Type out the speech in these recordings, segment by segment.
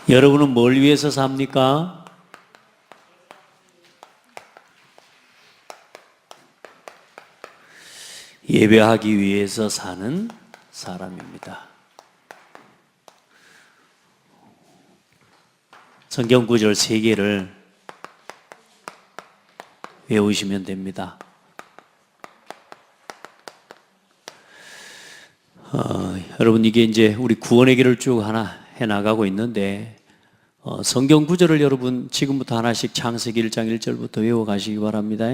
여러분은 뭘 위해서 삽니까? 예배하기 위해서 사는 사람입니다. 성경 구절 3개를 외우시면 됩니다. 여러분, 이게 이제 우리 구원의 길을 쭉 하나 해나가고 있는데, 성경 구절을 여러분 지금부터 하나씩 창세기 1장 1절부터 외워가시기 바랍니다.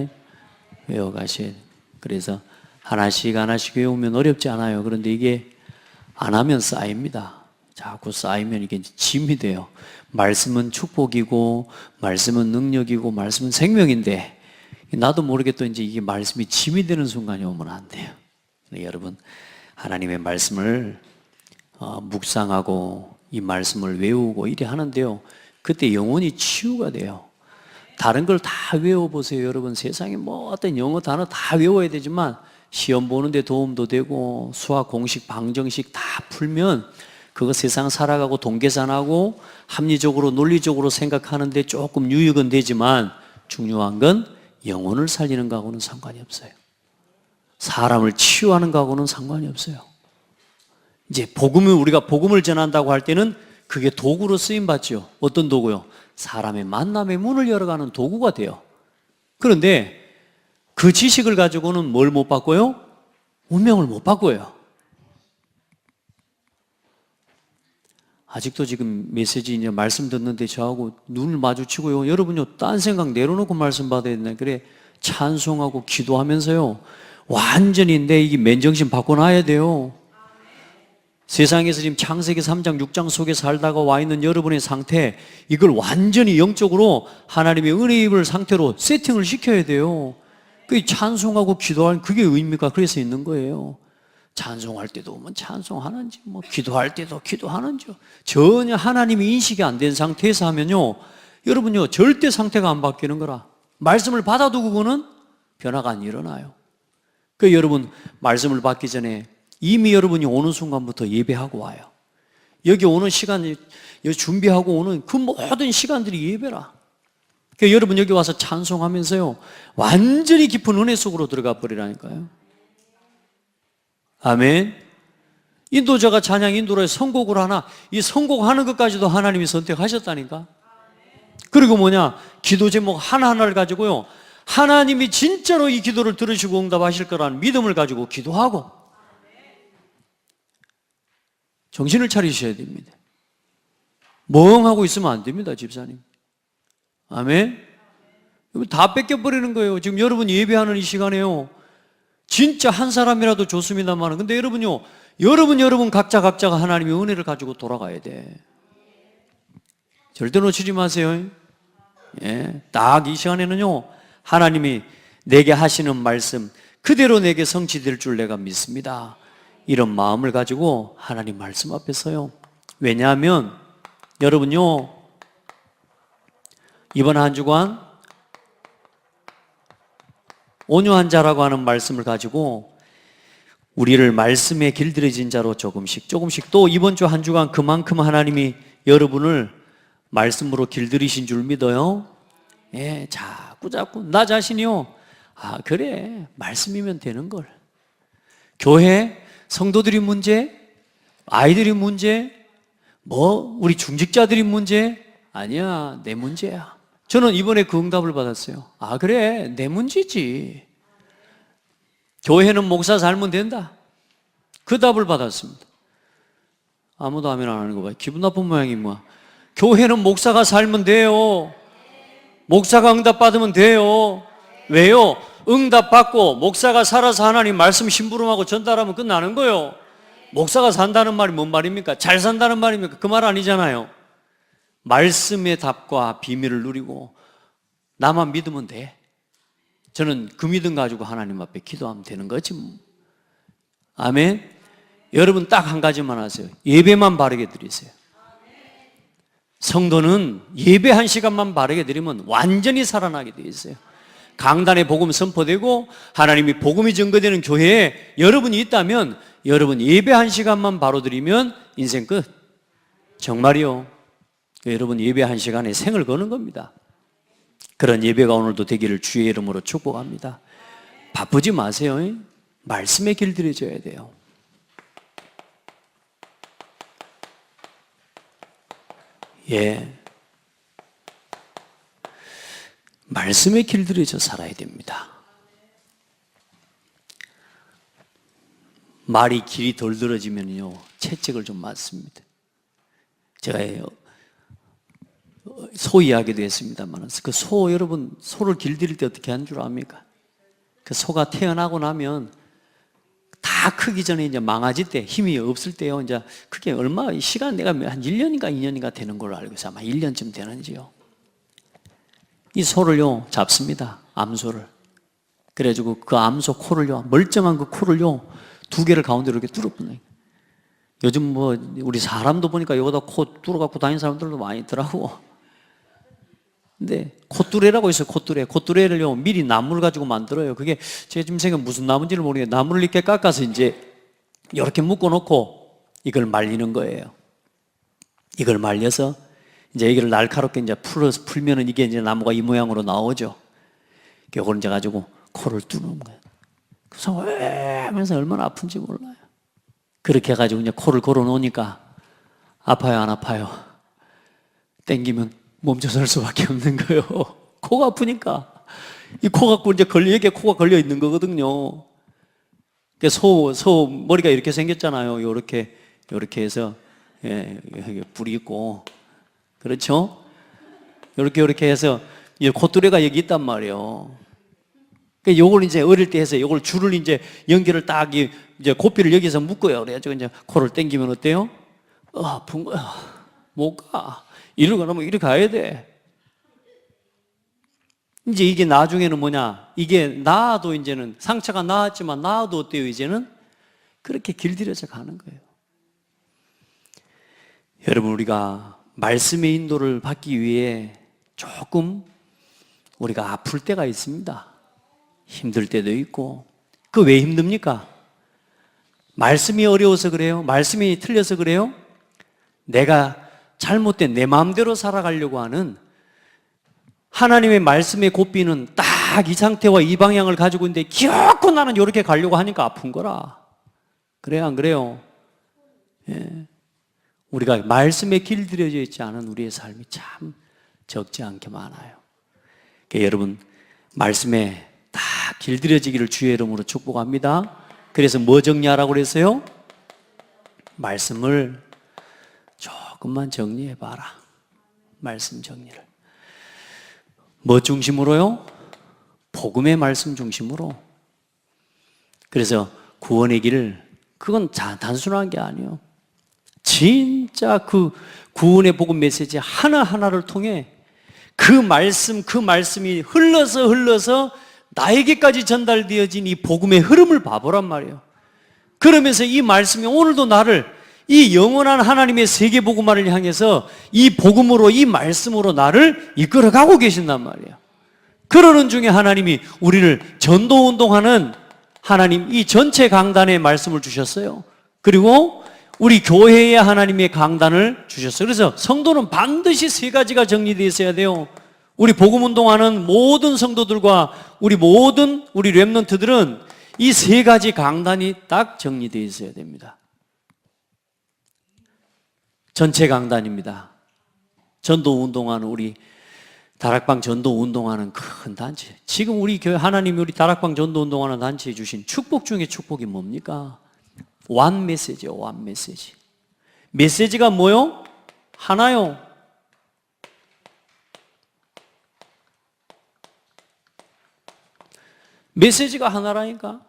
외워가셔야 돼요. 그래서 하나씩 외우면 어렵지 않아요. 그런데 이게 안 하면 쌓입니다. 자꾸 쌓이면 이게 짐이 돼요. 말씀은 축복이고, 말씀은 능력이고, 말씀은 생명인데, 나도 모르게 또 이제 이게 말씀이 짐이 되는 순간이 오면 안 돼요. 여러분, 하나님의 말씀을 묵상하고 이 말씀을 외우고 이래 하는데요, 그때 영혼이 치유가 돼요. 다른 걸 다 외워보세요. 여러분, 세상에 뭐 어떤 영어 단어 다 외워야 되지만 시험 보는데 도움도 되고 수학 공식 방정식 다 풀면 그거 세상 살아가고 동계산하고 합리적으로 논리적으로 생각하는데 조금 유익은 되지만 중요한 건 영혼을 살리는 거하고는 상관이 없어요. 사람을 치유하는 거하고는 상관이 없어요. 이제 우리가 복음을 전한다고 할 때는 그게 도구로 쓰임 받죠. 어떤 도구요? 사람의 만남의 문을 열어가는 도구가 돼요. 그런데 그 지식을 가지고는 뭘 못 바꿔요? 운명을 못 바꿔요. 아직도 지금 메시지 이제 말씀 듣는데 저하고 눈을 마주치고요, 여러분요, 딴 생각 내려놓고 말씀 받아야 된다. 그래, 찬송하고 기도하면서요, 완전히 이게 맨정신 바꿔놔야 돼요. 세상에서 지금 창세기 3장 6장 속에 살다가 와 있는 여러분의 상태, 이걸 완전히 영적으로 하나님의 은혜의 입을 상태로 세팅을 시켜야 돼요. 그 찬송하고 기도할 그게 의미가 그래서 있는 거예요. 찬송할 때도 오면 찬송하는지, 기도할 때도 기도하는지, 전혀 하나님이 인식이 안 된 상태에서 하면요, 여러분요, 절대 상태가 안 바뀌는 거라. 말씀을 받아두고는 변화가 안 일어나요. 그 여러분, 말씀을 받기 전에 이미 여러분이 오는 순간부터 예배하고 와요. 여기 오는 시간, 여기 준비하고 오는 그 모든 시간들이 예배라. 그러니까 여러분 여기 와서 찬송하면서요, 완전히 깊은 은혜 속으로 들어가 버리라니까요. 아멘. 인도자가 찬양 인도로 선곡을 하나, 이 선곡하는 것까지도 하나님이 선택하셨다니까. 그리고 기도 제목 하나하나를 가지고요, 하나님이 진짜로 이 기도를 들으시고 응답하실 거라는 믿음을 가지고 기도하고 정신을 차리셔야 됩니다. 멍하고 있으면 안 됩니다, 집사님. 아멘. 다 뺏겨버리는 거예요. 지금 여러분 예배하는 이 시간에요, 진짜 한 사람이라도 좋습니다만, 근데 여러분요, 여러분 각자가 하나님의 은혜를 가지고 돌아가야 돼. 절대 놓치지 마세요. 예, 딱 이 시간에는요, 하나님이 내게 하시는 말씀 그대로 내게 성취될 줄 내가 믿습니다. 이런 마음을 가지고 하나님 말씀 앞에 서요. 왜냐하면 여러분요, 이번 한 주간 온유한 자라고 하는 말씀을 가지고 우리를 말씀에 길들여진 자로 조금씩 또 이번 주 한 주간 그만큼 하나님이 여러분을 말씀으로 길들이신 줄 믿어요. 예, 자꾸 나 자신이요, 그래, 말씀이면 되는 걸. 교회 성도들이 문제, 아이들이 문제, 우리 중직자들이 문제 아니야, 내 문제야. 저는 이번에 그 응답을 받았어요. 그래, 내 문제지. 교회는 목사 살면 된다. 그 답을 받았습니다. 아무도 아멘 안 하는 거 봐요. 기분 나쁜 모양이 교회는 목사가 살면 돼요. 목사가 응답 받으면 돼요. 왜요? 응답 받고 목사가 살아서 하나님 말씀 심부름하고 전달하면 끝나는 거예요. 목사가 산다는 말이 뭔 말입니까? 잘 산다는 말입니까? 그 말 아니잖아요. 말씀의 답과 비밀을 누리고 나만 믿으면 돼. 저는 그 믿음 가지고 하나님 앞에 기도하면 되는 거지. 아멘. 여러분 딱 한 가지만 하세요. 예배만 바르게 드리세요. 성도는 예배 한 시간만 바르게 드리면 완전히 살아나게 되어 있어요. 강단에 복음 선포되고 하나님이 복음이 증거되는 교회에 여러분이 있다면 여러분 예배 한 시간만 바로 드리면 인생 끝. 정말이요. 여러분 예배 한 시간에 생을 거는 겁니다. 그런 예배가 오늘도 되기를 주의 이름으로 축복합니다. 바쁘지 마세요. 말씀에 길들여져야 돼요. 예. 말씀에 길들여져 살아야 됩니다. 말이 길이 덜 들어지면요, 채찍을 좀 맞습니다. 제가 소 이야기도 했습니다만, 그 소, 여러분, 소를 길들일 때 어떻게 하는 줄 압니까? 그 소가 태어나고 나면 다 크기 전에 이제 망아질 때, 힘이 없을 때요, 이제 그게 얼마, 시간 내가 한 1년인가 2년인가 되는 걸로 알고 있어요. 아마 1년쯤 되는지요. 이 소를요, 잡습니다. 암소를. 그래가지고 그 암소 코를요, 멀쩡한 그 코를요, 2개를 가운데로 이렇게 뚫어보네. 요즘 뭐, 우리 사람도 보니까 여기다 코 뚫어갖고 다니는 사람들도 많이 있더라고. 근데 콧뚜레라고 있어요. 콧뚜레. 콧뚜레를요, 미리 나무를 가지고 만들어요. 그게 제가 지금 생각 무슨 나무인지를 모르겠는데, 나무를 이렇게 깎아서 이제 이렇게 묶어놓고 이걸 말리는 거예요. 이걸 말려서 이제 여기를 날카롭게 이제 풀면은 이게 이제 나무가 이 모양으로 나오죠. 이걸 이제 가지고 코를 뚫는 거예요. 그래서 왜 하면서 얼마나 아픈지 몰라요. 그렇게 해가지고 이제 코를 걸어 놓으니까 아파요, 안 아파요? 땡기면 멈춰설 수밖에 없는 거예요. 코가 아프니까. 이 코 갖고 이제 여기에 코가 걸려 있는 거거든요. 소 머리가 이렇게 생겼잖아요. 요렇게 해서, 예, 여기 불이 있고. 그렇죠? 요렇게 해서, 이 콧뚜레가 여기 있단 말이에요. 요걸 이제 어릴 때 해서 요걸 줄을 이제 연결을 딱 이제 고삐를 여기서 묶어요. 그래가지고 이제 코를 당기면 어때요? 아픈 거야. 못 가. 이리로 가면 이리 가야 돼. 이제 이게 나중에는 뭐냐? 이게 나아도 이제는 상처가 나았지만 나아도 어때요? 이제는 그렇게 길들여져 가는 거예요. 여러분, 우리가 말씀의 인도를 받기 위해 조금 우리가 아플 때가 있습니다. 힘들 때도 있고. 그 왜 힘듭니까? 말씀이 어려워서 그래요? 말씀이 틀려서 그래요? 내가 잘못된 내 마음대로 살아가려고 하는 하나님의 말씀의 고삐는 딱 이 상태와 이 방향을 가지고 있는데 기어코 나는 이렇게 가려고 하니까 아픈 거라. 그래요, 안 그래요? 예. 우리가 말씀에 길들여져 있지 않은 우리의 삶이 참 적지 않게 많아요. 그러니까 여러분, 말씀에 다 길들여지기를 주의 이름으로 축복합니다. 그래서 뭐 정리하라고 그랬어요? 말씀을 조금만 정리해봐라. 말씀 정리를. 뭐 중심으로요? 복음의 말씀 중심으로. 그래서 구원의 길, 그건 단순한 게 아니에요. 진짜 그 구원의 복음 메시지 하나하나를 통해 그 말씀이 흘러서 나에게까지 전달되어진 이 복음의 흐름을 봐보란 말이에요. 그러면서 이 말씀이 오늘도 나를 이 영원한 하나님의 세계복음화를 향해서 이 복음으로, 이 말씀으로 나를 이끌어가고 계신단 말이에요. 그러는 중에 하나님이 우리를 전도운동하는 하나님, 이 전체 강단의 말씀을 주셨어요. 그리고 우리 교회에 하나님의 강단을 주셨어요. 그래서 성도는 반드시 3가지가 정리되어 있어야 돼요. 우리 복음운동하는 모든 성도들과 우리 렘넌트들은 이 3가지 강단이 딱 정리되어 있어야 됩니다. 전체 강단입니다. 전도운동하는 우리 다락방 전도운동하는 큰 단체. 지금 우리 교회 하나님이 우리 다락방 전도운동하는 단체에 주신 축복 중에 축복이 뭡니까? one 메시지요. one 메시지. 메시지가 뭐요? 하나요. 메시지가 하나라니까.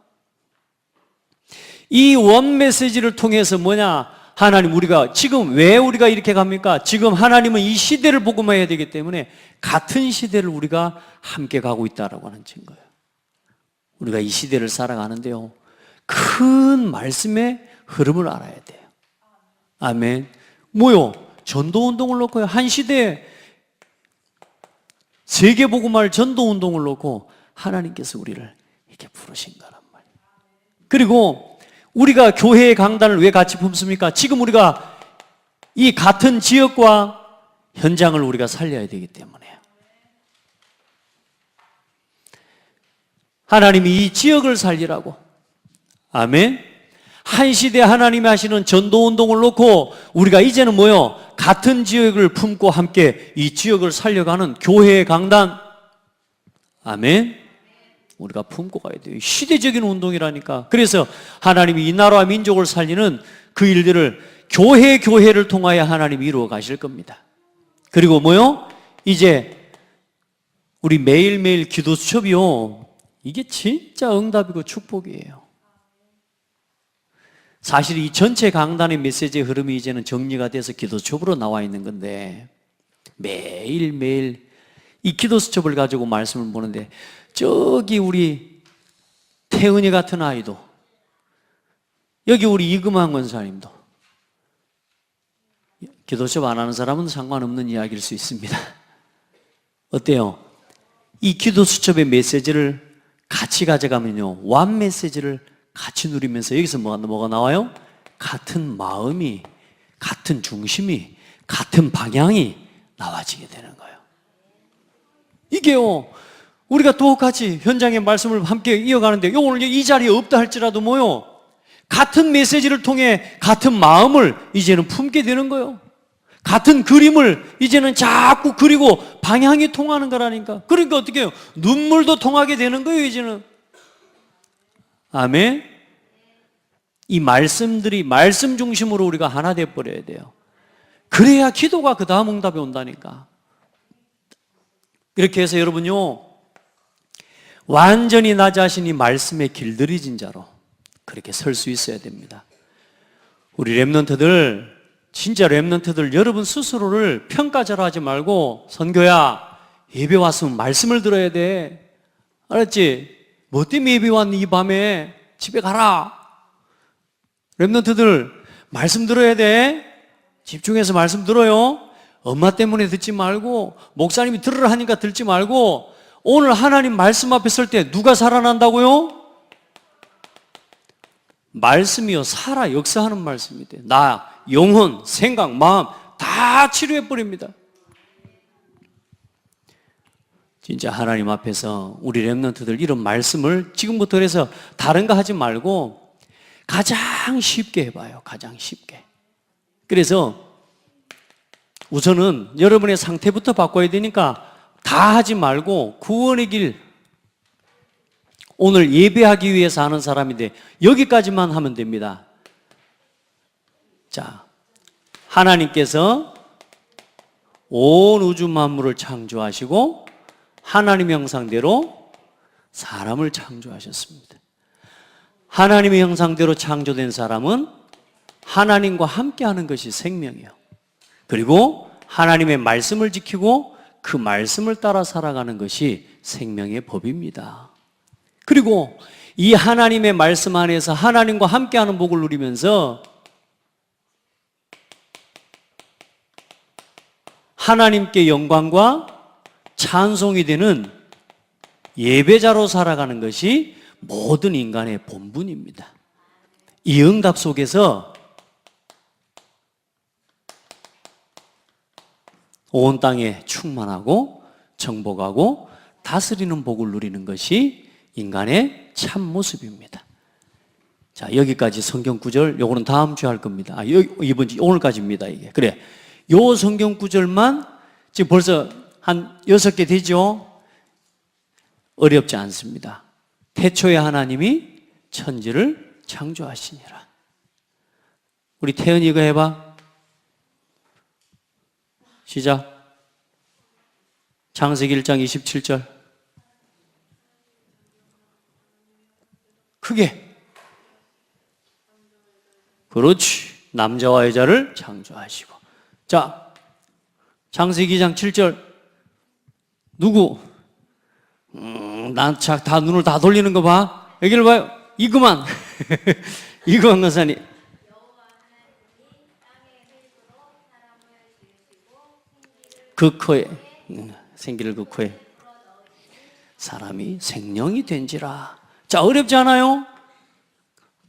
이 원 메시지를 통해서 뭐냐? 하나님, 우리가 지금 왜 우리가 이렇게 갑니까? 지금 하나님은 이 시대를 복음화해야 되기 때문에 같은 시대를 우리가 함께 가고 있다라고 하는 증거예요. 우리가 이 시대를 살아가는데요, 큰 말씀의 흐름을 알아야 돼요. 아멘. 뭐요? 전도운동을 놓고요, 한 시대에 세계복음화를 전도운동을 놓고 하나님께서 우리를 이렇게 부르신 거란 말이에요. 그리고 우리가 교회의 강단을 왜 같이 품습니까? 지금 우리가 이 같은 지역과 현장을 우리가 살려야 되기 때문에요. 하나님이 이 지역을 살리라고. 아멘. 한 시대 하나님이 하시는 전도운동을 놓고 우리가 이제는 뭐요? 같은 지역을 품고 함께 이 지역을 살려가는 교회의 강단. 아멘. 우리가 품고 가야 돼요. 시대적인 운동이라니까. 그래서 하나님이 이 나라와 민족을 살리는 그 일들을 교회를 통하여 하나님이 이루어 가실 겁니다. 그리고 뭐요? 이제 우리 매일매일 기도 수첩이요. 이게 진짜 응답이고 축복이에요. 사실 이 전체 강단의 메시지의 흐름이 이제는 정리가 돼서 기도 수첩으로 나와 있는 건데 매일매일 이 기도 수첩을 가지고 말씀을 보는데 저기 우리 태은이 같은 아이도 여기 우리 이금환 권사님도 기도 수첩 안 하는 사람은 상관없는 이야기일 수 있습니다. 어때요? 이 기도 수첩의 메시지를 같이 가져가면요, 완 메시지를 같이 누리면서 여기서 뭐가 나와요? 같은 마음이, 같은 중심이, 같은 방향이 나와지게 되는 거예요. 이게요, 우리가 똑같이 현장의 말씀을 함께 이어가는데 오늘 이 자리에 없다 할지라도 뭐요? 같은 메시지를 통해 같은 마음을 이제는 품게 되는 거예요. 같은 그림을 이제는 자꾸 그리고 방향이 통하는 거라니까. 그러니까 어떻게 해요? 눈물도 통하게 되는 거예요, 이제는. 아멘. 이 말씀들이 말씀 중심으로 우리가 하나 돼 버려야 돼요. 그래야 기도가 그 다음 응답이 온다니까. 이렇게 해서 여러분요, 완전히 나 자신이 말씀에 길들여진 자로 그렇게 설 수 있어야 됩니다. 우리 렘넌트들, 진짜 렘넌트들 여러분 스스로를 평가절하 하지 말고, 선교야 예배 왔으면 말씀을 들어야 돼. 알았지? 뭐 때문에 예배 왔니 이 밤에? 집에 가라. 렘넌트들 말씀 들어야 돼. 집중해서 말씀 들어요. 엄마 때문에 듣지 말고, 목사님이 들으라 하니까 듣지 말고, 오늘 하나님 말씀 앞에 설 때 누가 살아난다고요? 말씀이요, 살아 역사하는 말씀이 돼. 나, 영혼, 생각, 마음 다 치료해 버립니다. 진짜 하나님 앞에서 우리 렘넌트들 이런 말씀을 지금부터 해서 다른 거 하지 말고 가장 쉽게 해봐요. 가장 쉽게. 그래서 우선은 여러분의 상태부터 바꿔야 되니까 다 하지 말고 구원의 길, 오늘 예배하기 위해서 하는 사람인데 여기까지만 하면 됩니다. 자, 하나님께서 온 우주 만물을 창조하시고 하나님의 형상대로 사람을 창조하셨습니다. 하나님의 형상대로 창조된 사람은 하나님과 함께하는 것이 생명이에요. 그리고 하나님의 말씀을 지키고 그 말씀을 따라 살아가는 것이 생명의 법입니다. 그리고 이 하나님의 말씀 안에서 하나님과 함께하는 복을 누리면서 하나님께 영광과 찬송이 되는 예배자로 살아가는 것이 모든 인간의 본분입니다. 이 응답 속에서 온 땅에 충만하고 정복하고 다스리는 복을 누리는 것이 인간의 참 모습입니다. 자, 여기까지 성경 구절, 요거는 다음 주에 할 겁니다. 이번 주, 오늘까지입니다, 이게. 그래. 요 성경 구절만 지금 벌써 한 6개 되죠? 어렵지 않습니다. 태초에 하나님이 천지를 창조하시니라. 우리 태연이가 해봐. 시작. 창세기 1장 27절. 크게. 그렇지. 남자와 여자를 창조하시고. 자, 창세기 2장 7절. 누구? 난 다 눈을 다 돌리는 거 봐. 여기를 봐요. 이그만. 이그만 권사님. 그 코에, 생기를 그 코에 사람이 생명이 된지라. 자, 어렵지 않아요?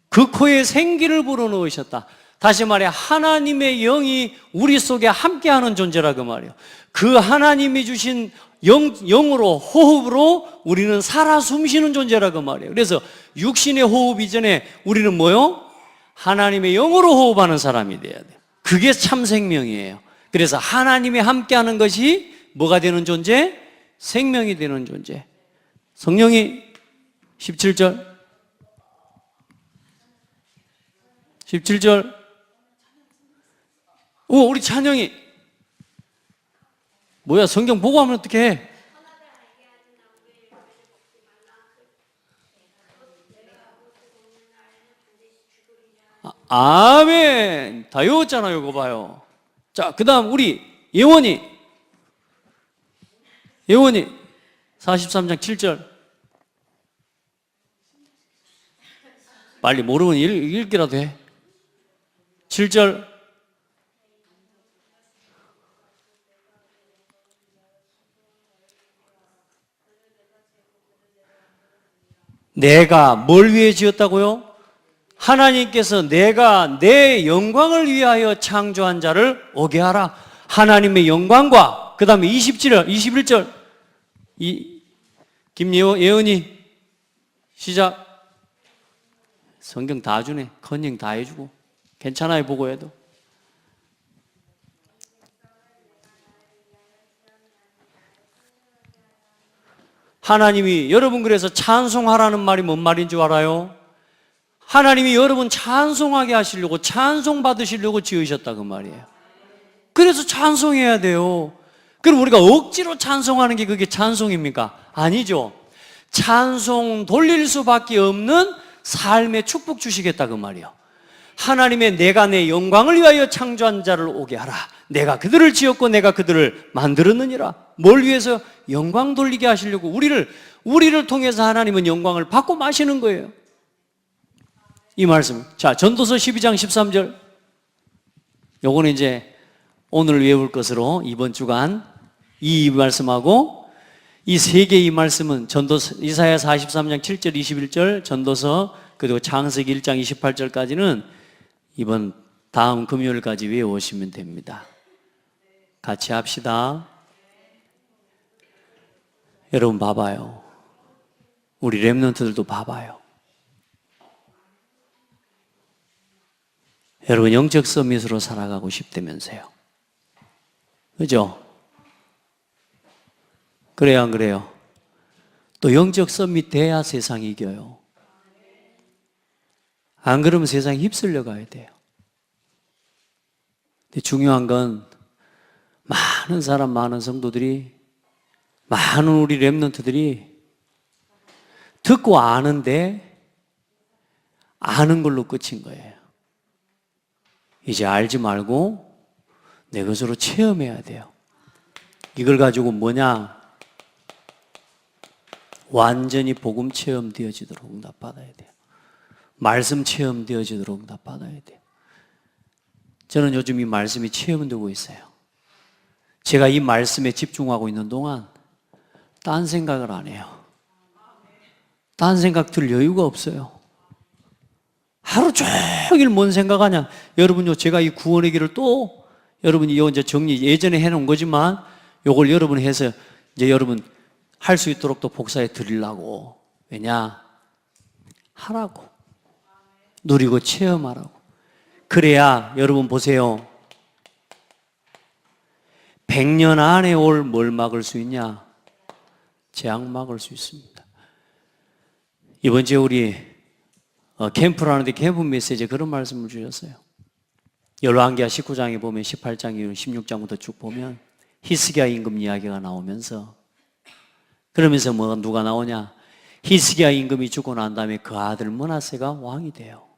그 코에 생기를 불어넣으셨다. 다시 말해 하나님의 영이 우리 속에 함께하는 존재라 그 말이에요. 그 하나님이 주신 영으로, 호흡으로 우리는 살아 숨쉬는 존재라 그 말이에요. 그래서 육신의 호흡 이전에 우리는 뭐요? 하나님의 영으로 호흡하는 사람이 돼야 돼요. 그게 참 생명이에요. 그래서 하나님이 함께하는 것이 뭐가 되는 존재? 생명이 되는 존재. 성령이 17절 17절 우리 찬영이 뭐야, 성경 보고 하면 어떡해? 아멘. 다 외웠잖아요. 이거 봐요. 자, 그 다음 우리 예원이 43장 7절 빨리 모르면 읽기라도 해. 7절 내가 뭘 위해 지었다고요? 하나님께서 내가 내 영광을 위하여 창조한 자를 오게 하라. 하나님의 영광과 그 다음에 21절 김예은이 시작. 성경 다 주네. 컨닝 다 해주고 괜찮아요. 보고 해도. 하나님이 여러분 그래서 찬송하라는 말이 뭔 말인 줄 알아요? 하나님이 여러분 찬송하게 하시려고 찬송 받으시려고 지으셨다 그 말이에요. 그래서 찬송해야 돼요. 그럼 우리가 억지로 찬송하는 게 그게 찬송입니까? 아니죠. 찬송 돌릴 수밖에 없는 삶의 축복 주시겠다 그 말이에요. 하나님의 내가 내 영광을 위하여 창조한 자를 오게 하라. 내가 그들을 지었고 내가 그들을 만들었느니라. 뭘 위해서? 영광 돌리게 하시려고 우리를 통해서 하나님은 영광을 받고 마시는 거예요. 이 말씀. 자, 전도서 12장 13절. 요거는 이제 오늘 외울 것으로 이번 주간 이 말씀하고 이 세 개의 말씀은 전도서 이사야 43장 7절 21절 전도서 그리고 창세기 1장 28절까지는 이번 다음 금요일까지 외우시면 됩니다. 같이 합시다. 여러분 봐봐요. 우리 렘넌트들도 봐봐요. 여러분 영적 서밋으로 살아가고 싶다면서요. 그죠? 그래요, 안 그래요? 또 영적 서밋 돼야 세상이 이겨요. 안 그러면 세상이 휩쓸려 가야 돼요. 근데 중요한 건 많은 사람, 많은 성도들이, 많은 우리 렘넌트들이 듣고 아는데 아는 걸로 끝인 거예요. 이제 알지 말고 내 것으로 체험해야 돼요. 이걸 가지고 뭐냐? 완전히 복음 체험 되어지도록 응답받아야 돼요. 말씀 체험 되어지도록 응답받아야 돼요. 저는 요즘 이 말씀이 체험되고 있어요. 제가 이 말씀에 집중하고 있는 동안 딴 생각을 안 해요. 딴 생각 들 여유가 없어요. 하루 종일 뭔 생각하냐. 여러분요, 제가 이 구원의 길을 또 여러분이 이제 정리 예전에 해놓은 거지만 요걸 여러분 해서 이제 여러분 할 수 있도록 또 복사해 드리려고. 왜냐? 하라고. 누리고 체험하라고. 그래야 여러분 보세요. 100년 안에 올 뭘 막을 수 있냐? 재앙 막을 수 있습니다. 이번 주에 우리 캠프를 하는데 캠프 메시지에 그런 말씀을 주셨어요. 열왕기하 19장에 보면 18장 이후 16장부터 쭉 보면 히스기야 임금 이야기가 나오면서 그러면서 누가 나오냐? 히스기야 임금이 죽고 난 다음에 그 아들 므낫세가 왕이 돼요.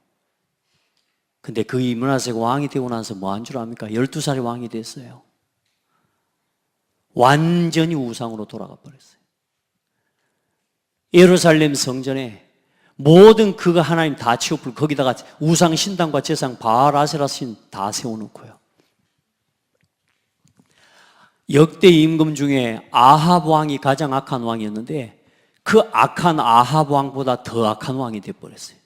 근데 그 이 므낫세가 왕이 되고 나서 뭐 한 줄 압니까? 12살에 왕이 됐어요. 완전히 우상으로 돌아가 버렸어요. 예루살렘 성전에 모든 그가 하나님 다 치워풀 거기다가 우상 신당과 제상 바알 아세라 신 다 세워놓고요. 역대 임금 중에 아합 왕이 가장 악한 왕이었는데 그 악한 아합 왕보다 더 악한 왕이 되어버렸어요.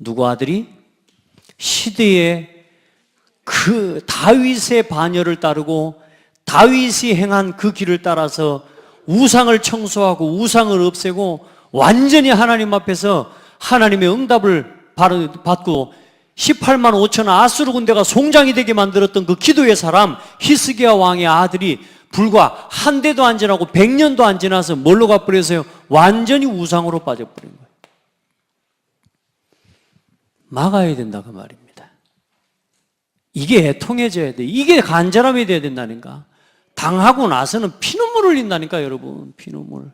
누구 아들이? 시대의 그 다윗의 반열을 따르고 다윗이 행한 그 길을 따라서 우상을 청소하고 우상을 없애고 완전히 하나님 앞에서 하나님의 응답을 받고 18만 5천 아수르 군대가 송장이 되게 만들었던 그 기도의 사람 히스기야 왕의 아들이 불과 한 대도 안 지나고 100년도 안 지나서 뭘로 가버려서요? 완전히 우상으로 빠져버린 거예요. 막아야 된다 그 말입니다. 이게 애통해져야 돼. 이게 간절함이 돼야 된다니까. 당하고 나서는 피눈물 흘린다니까 여러분. 피눈물.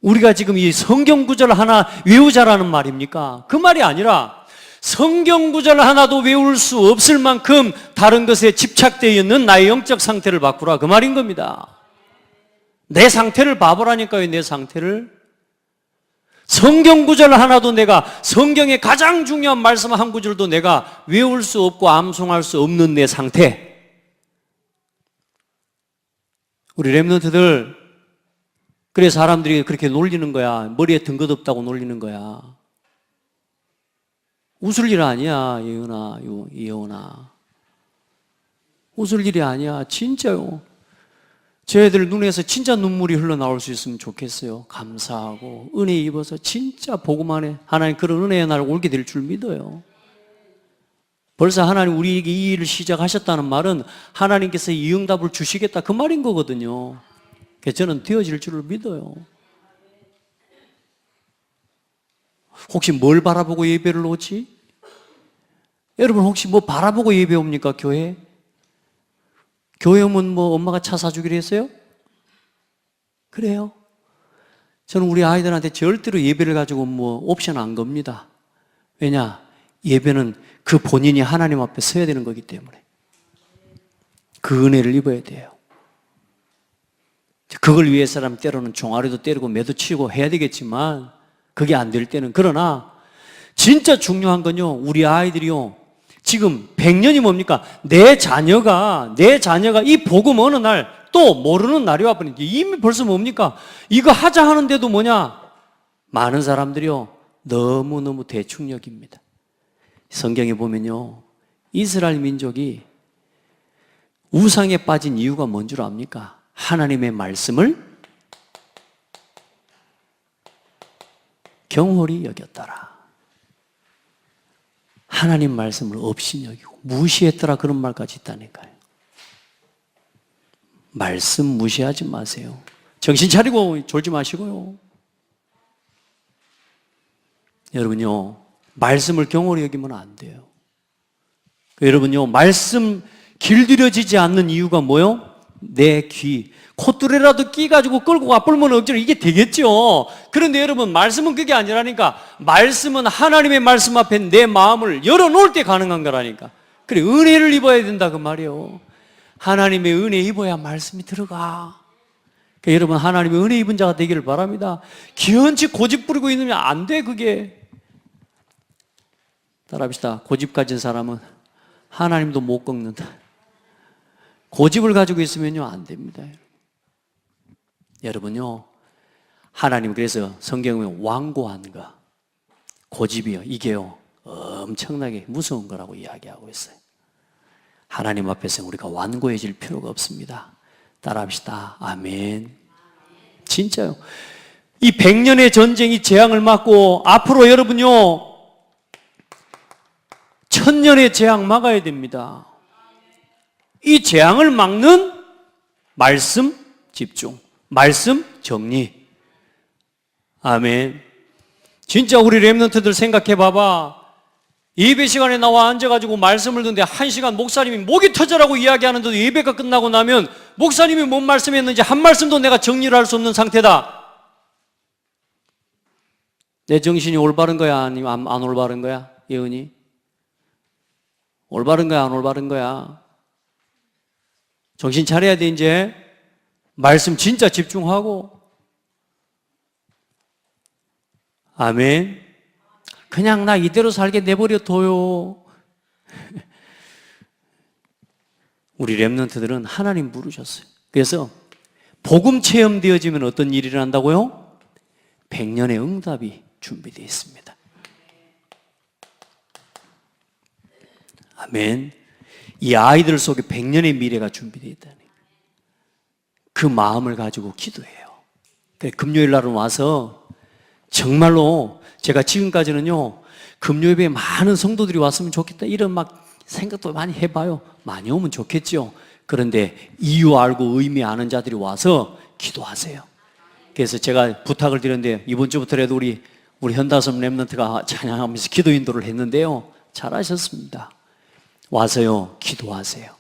우리가 지금 이 성경 구절 하나 외우자라는 말입니까? 그 말이 아니라 성경 구절 하나도 외울 수 없을 만큼 다른 것에 집착되어 있는 나의 영적 상태를 바꾸라 그 말인 겁니다. 내 상태를 봐보라니까요. 내 상태를. 성경 구절 하나도 내가 성경의 가장 중요한 말씀 한 구절도 내가 외울 수 없고 암송할 수 없는 내 상태. 우리 렘넌트들 그래 사람들이 그렇게 놀리는 거야. 머리에 든 것 없다고 놀리는 거야. 웃을 일 아니야, 예은아. 웃을 일이 아니야, 진짜요. 저희들 눈에서 진짜 눈물이 흘러나올 수 있으면 좋겠어요. 감사하고 은혜 입어서 진짜 복음 안에 하나님 그런 은혜의 날 올게 될 줄 믿어요. 벌써 하나님 우리에게 이 일을 시작하셨다는 말은 하나님께서 이 응답을 주시겠다 그 말인 거거든요. 그래서 저는 되어질 줄을 믿어요. 혹시 뭘 바라보고 예배를 오지? 여러분 혹시 뭐 바라보고 예배 옵니까? 교회? 교회 오면 뭐 엄마가 차 사주기로 했어요? 그래요? 저는 우리 아이들한테 절대로 예배를 가지고 뭐 옵션 안 겁니다. 왜냐? 예배는 그 본인이 하나님 앞에 서야 되는 거기 때문에 그 은혜를 입어야 돼요. 그걸 위해서라면 때로는 종아리도 때리고 매도 치고 해야 되겠지만 그게 안 될 때는 그러나 진짜 중요한 건요 우리 아이들이요 지금 100년이 뭡니까? 내 자녀가 이 복음 어느 날 또 모르는 날이 와버리니까 이미 벌써 뭡니까? 이거 하자 하는데도 뭐냐? 많은 사람들이요 너무너무 대충 여깁니다. 성경에 보면요 이스라엘 민족이 우상에 빠진 이유가 뭔 줄 압니까? 하나님의 말씀을 경홀히 여겼더라. 하나님 말씀을 업신여기고 무시했더라 그런 말까지 있다니까요. 말씀 무시하지 마세요. 정신 차리고 졸지 마시고요. 여러분요 말씀을 경홀히 여기면 안 돼요. 여러분요 말씀 길들여지지 않는 이유가 뭐요? 내 귀, 콧뚜레라도 끼가지고 끌고 가불면 억지로 이게 되겠죠. 그런데 여러분 말씀은 그게 아니라니까. 말씀은 하나님의 말씀 앞에 내 마음을 열어놓을 때 가능한 거라니까. 그래 은혜를 입어야 된다 그 말이에요. 하나님의 은혜 입어야 말씀이 들어가. 그러니까 여러분 하나님의 은혜 입은 자가 되기를 바랍니다. 기현치 고집 부리고 있으면 안 돼 그게. 따라합시다. 고집 가진 사람은 하나님도 못 꺾는다. 고집을 가지고 있으면요 안 됩니다. 여러분요 하나님 그래서 성경에 보면 완고한 거 고집이요 이게요 엄청나게 무서운 거라고 이야기하고 있어요. 하나님 앞에서 우리가 완고해질 필요가 없습니다. 따라합시다. 아멘. 진짜요. 이 100년의 전쟁이 재앙을 맞고 앞으로 여러분요 1000년의 재앙 막아야 됩니다. 이 재앙을 막는 말씀 집중, 말씀 정리. 아멘. 진짜 우리 렘넌트들 생각해 봐봐. 예배 시간에 나와 앉아가지고 말씀을 듣는데 1시간 목사님이 목이 터져라고 이야기하는데도 예배가 끝나고 나면 목사님이 뭔 말씀했는지 한 말씀도 내가 정리를 할 수 없는 상태다. 내 정신이 올바른 거야 아니면 안 올바른 거야? 예은이? 올바른 거야 안 올바른 거야? 정신 차려야 돼 이제. 말씀 진짜 집중하고. 아멘. 그냥 나 이대로 살게 내버려 둬요. 우리 렘넌트들은 하나님 부르셨어요. 그래서 복음 체험되어지면 어떤 일이 일어난다고요? 100년의 응답이 준비되어 있습니다. 아멘. 이 아이들 속에 100년의 미래가 준비되어 있다니. 그 마음을 가지고 기도해요. 금요일 날은 와서 정말로 제가 지금까지는요, 금요일에 많은 성도들이 왔으면 좋겠다 이런 막 생각도 많이 해봐요. 많이 오면 좋겠죠. 그런데 이유 알고 의미 아는 자들이 와서 기도하세요. 그래서 제가 부탁을 드렸는데 이번 주부터라도 우리 현다섬 렘넌트가 찬양하면서 기도 인도를 했는데요, 잘하셨습니다. 와서요 기도하세요.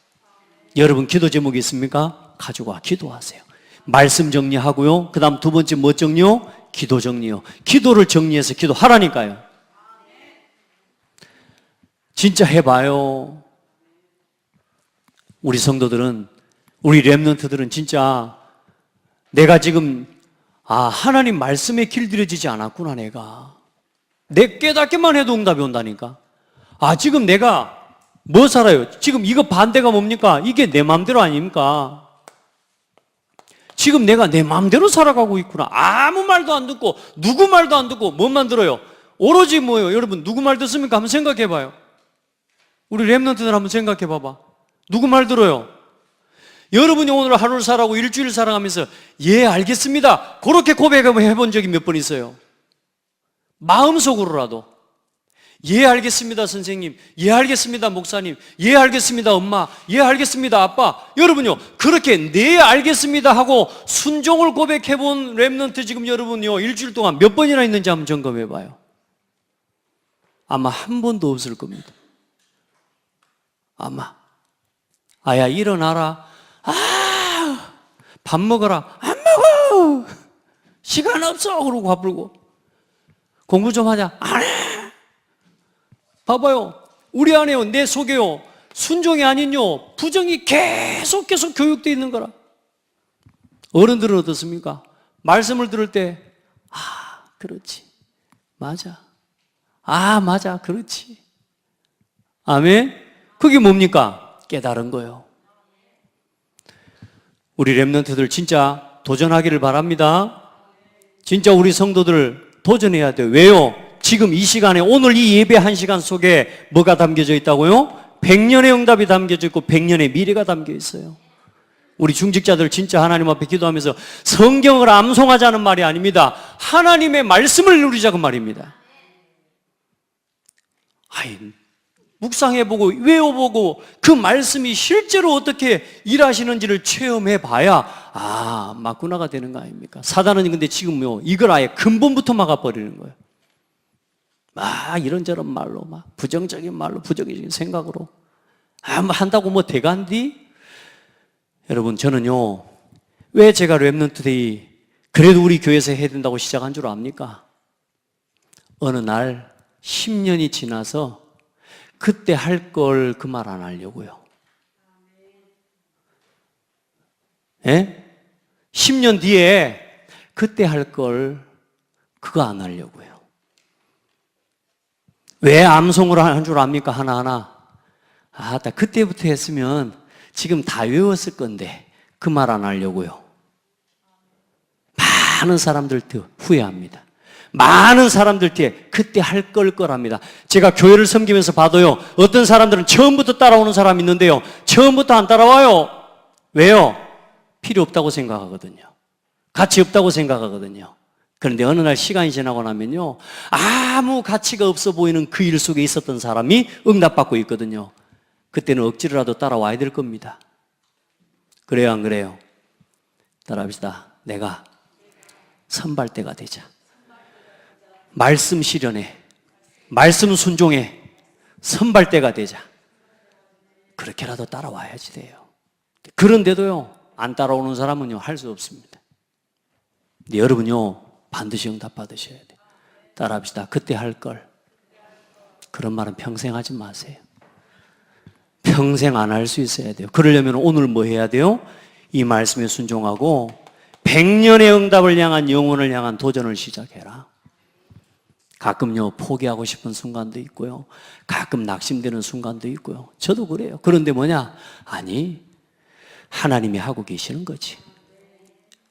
여러분 기도 제목이 있습니까? 가지고 와 기도하세요. 말씀 정리하고요, 그 다음 두 번째 뭐 정리요? 기도 정리요. 기도를 정리해서 기도하라니까요. 진짜 해봐요. 우리 성도들은, 우리 렘넌트들은 진짜 내가 지금 하나님 말씀에 길들여지지 않았구나. 내 깨닫기만 해도 응답이 온다니까. 지금 내가 뭐 살아요? 지금 이거 반대가 뭡니까? 이게 내 마음대로 아닙니까? 지금 내가 내 마음대로 살아가고 있구나. 아무 말도 안 듣고 누구 말도 안 듣고 뭐만 들어요? 오로지 뭐예요? 여러분 누구 말 듣습니까? 한번 생각해 봐요. 우리 렘넌트들 한번 생각해 봐봐. 누구 말 들어요? 여러분이 오늘 하루를 살아가고 일주일 살아가면서 예 알겠습니다 그렇게 고백해 본 적이 몇 번 있어요? 마음속으로라도 예 알겠습니다 선생님, 예 알겠습니다 목사님, 예 알겠습니다 엄마, 예 알겠습니다 아빠. 여러분요 그렇게 네 알겠습니다 하고 순종을 고백해 본 렘넌트 지금 여러분요 일주일 동안 몇 번이나 있는지 한번 점검해 봐요. 아마 한 번도 없을 겁니다. 아마. 아야 일어나라, 밥 먹어라, 안 먹어, 시간 없어 그러고 화풀고, 공부 좀 하자, 안 해. 봐봐요, 우리 안에요, 내 속에요, 순종이 아닌요 부정이 계속 교육되어 있는 거라. 어른들은 어떻습니까? 말씀을 들을 때 그렇지, 맞아, 맞아, 그렇지, 아멘. 그게 뭡니까? 깨달은 거예요. 우리 렘넌트들 진짜 도전하기를 바랍니다. 진짜 우리 성도들 도전해야 돼요. 왜요? 지금 이 시간에, 오늘 이 예배 한 시간 속에 뭐가 담겨져 있다고요? 100년의 응답이 담겨져 있고 100년의 미래가 담겨 있어요. 우리 중직자들 진짜 하나님 앞에 기도하면서 성경을 암송하자는 말이 아닙니다. 하나님의 말씀을 누리자고 말입니다. 묵상해보고 외워보고 그 말씀이 실제로 어떻게 일하시는지를 체험해봐야 맞구나가 되는 거 아닙니까? 사단은 근데 지금요 이걸 아예 근본부터 막아버리는 거예요. 이런저런 말로 부정적인 말로 부정적인 생각으로 한다고 뭐 대간디? 여러분 저는요 왜 제가 렘넌트데이 그래도 우리 교회에서 해야 된다고 시작한 줄 압니까? 어느 날 10년이 지나서 그때 할 걸 그 말 안 하려고요. 예? 10년 뒤에 그때 할 걸 그거 안 하려고요. 왜 암송을 한 줄 압니까? 하나하나. 그때부터 했으면 지금 다 외웠을 건데 그 말 안 하려고요. 많은 사람들도 후회합니다. 많은 사람들 뒤에 그때 할 거랍니다. 제가 교회를 섬기면서 봐도요 어떤 사람들은 처음부터 따라오는 사람이 있는데요 처음부터 안 따라와요. 왜요? 필요 없다고 생각하거든요. 가치 없다고 생각하거든요. 그런데 어느 날 시간이 지나고 나면요 아무 가치가 없어 보이는 그 일 속에 있었던 사람이 응답받고 있거든요. 그때는 억지로라도 따라와야 될 겁니다. 그래요 안 그래요? 따라합시다. 내가 선발대가 되자. 말씀 실현에, 말씀 순종에 선발대가 되자. 그렇게라도 따라와야지 돼요. 그런데도요 안 따라오는 사람은요 할 수 없습니다. 근데 여러분요 반드시 응답 받으셔야 돼요. 따라합시다. 그때 할 걸. 그런 말은 평생 하지 마세요. 평생 안 할 수 있어야 돼요. 그러려면 오늘 뭐 해야 돼요? 이 말씀에 순종하고 100년의 응답을 향한, 영혼을 향한 도전을 시작해라. 가끔요 포기하고 싶은 순간도 있고요 가끔 낙심되는 순간도 있고요. 저도 그래요. 그런데 뭐냐? 하나님이 하고 계시는 거지.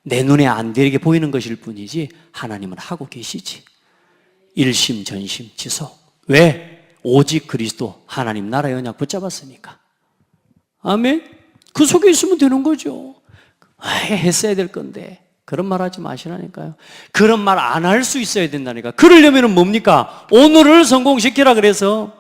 내 눈에 안 되게 보이는 것일 뿐이지 하나님은 하고 계시지. 일심 전심 지속. 왜? 오직 그리스도 하나님 나라의 언약 붙잡았으니까. 아멘. 그 속에 있으면 되는 거죠. 했어야 될 건데 그런 말 하지 마시라니까요. 그런 말 안 할 수 있어야 된다니까. 그러려면 뭡니까? 오늘을 성공시키라 그래서